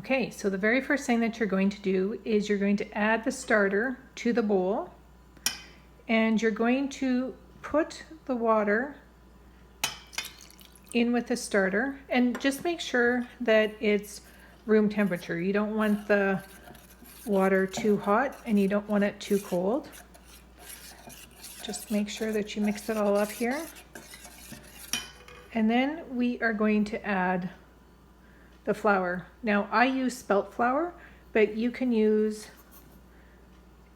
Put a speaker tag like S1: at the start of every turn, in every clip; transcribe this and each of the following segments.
S1: Okay, so the very first thing that you're going to do is you're going to add the starter to the bowl, and you're going to put the water in with the starter, and just make sure that it's room temperature. You don't want the water too hot and you don't want it too cold. Just make sure that you mix it all up here. And then we are going to add the flour. Now I use spelt flour, but you can use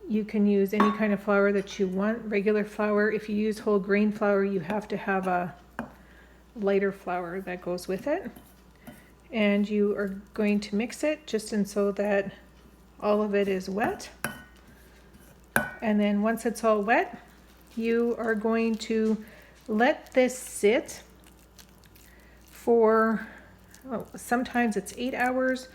S1: any kind of flour that you want. Regular flour. If you use whole grain flour, you have to have a lighter flour that goes with it. And you are going to mix it just so that all of it is wet. And then once it's all wet, you are going to let this sit for, sometimes it's 8 hours,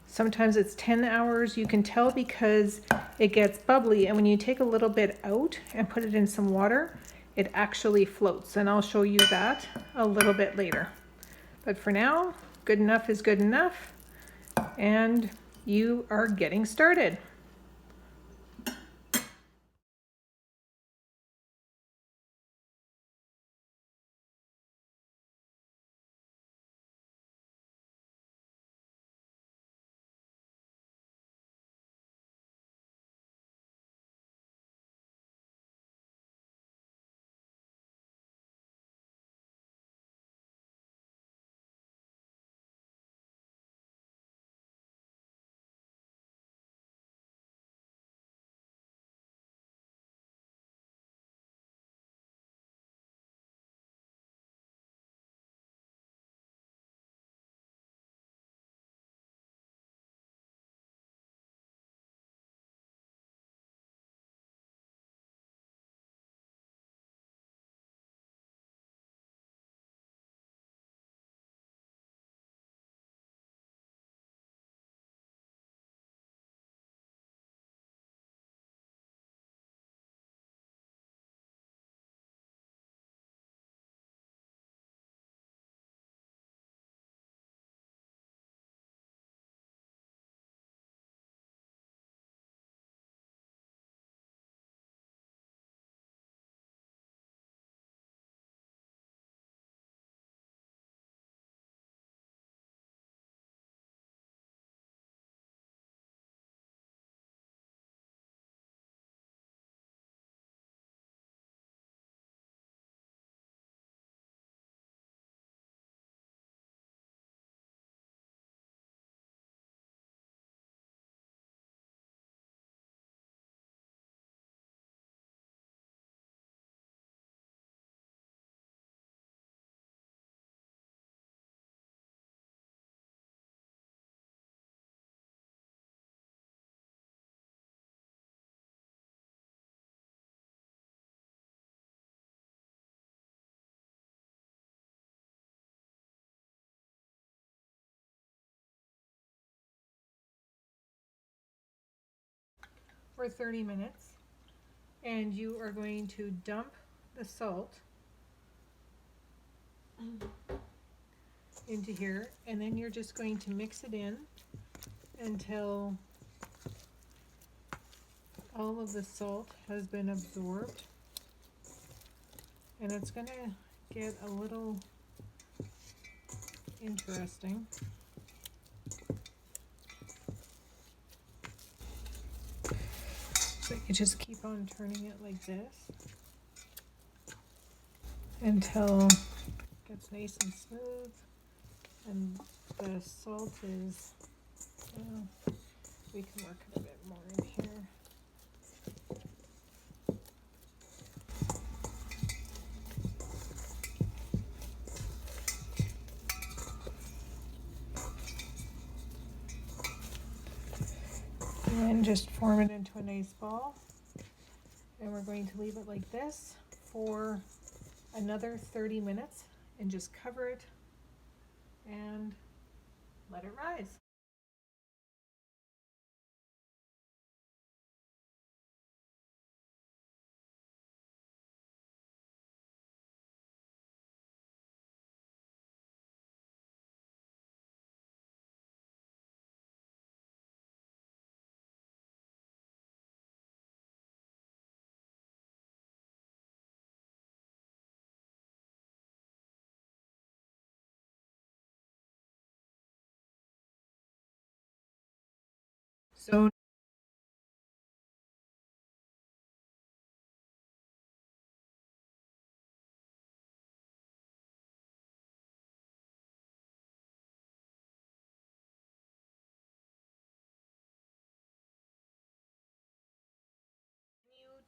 S1: sometimes it's 10 hours. You can tell because it gets bubbly, and when you take a little bit out and put it in some water, it actually floats, and I'll show you that a little bit later. But for now, good enough is good enough, and you are getting started. For 30 minutes, and you are going to dump the salt into here, and then you're just going to mix it in until all of the salt has been absorbed, and it's going to get a little interesting. So you just keep on turning it like this until it gets nice and smooth, and the salt is, we can work it a bit more in here. And just form it into a nice ball, and we're going to leave it like this for another 30 minutes and just cover it and let it rise. So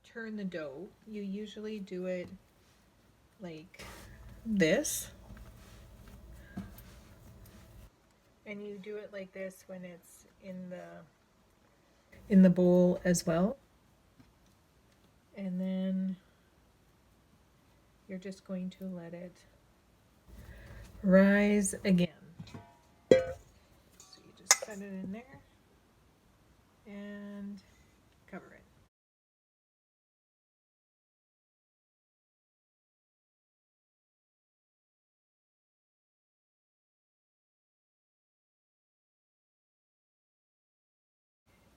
S1: turn the dough, you usually do it like this. And you do it like this when it's in the bowl as well. And then you're just going to let it rise again. So you just set it in there and cover it.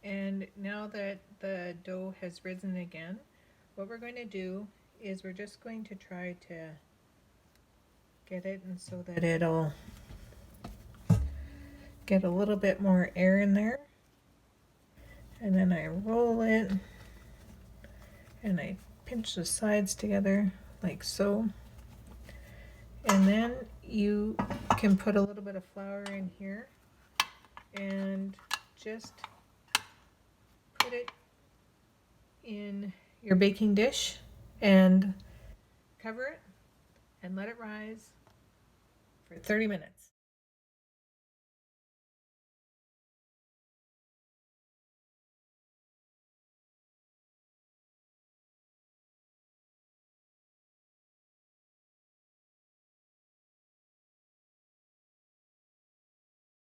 S1: And now that the dough has risen again, what we're going to do is we're just going to try to get it and so that it'll get a little bit more air in there. And then I roll it and I pinch the sides together like so. And then you can put a little bit of flour in here and just put it in your baking dish and cover it and let it rise for 30 minutes.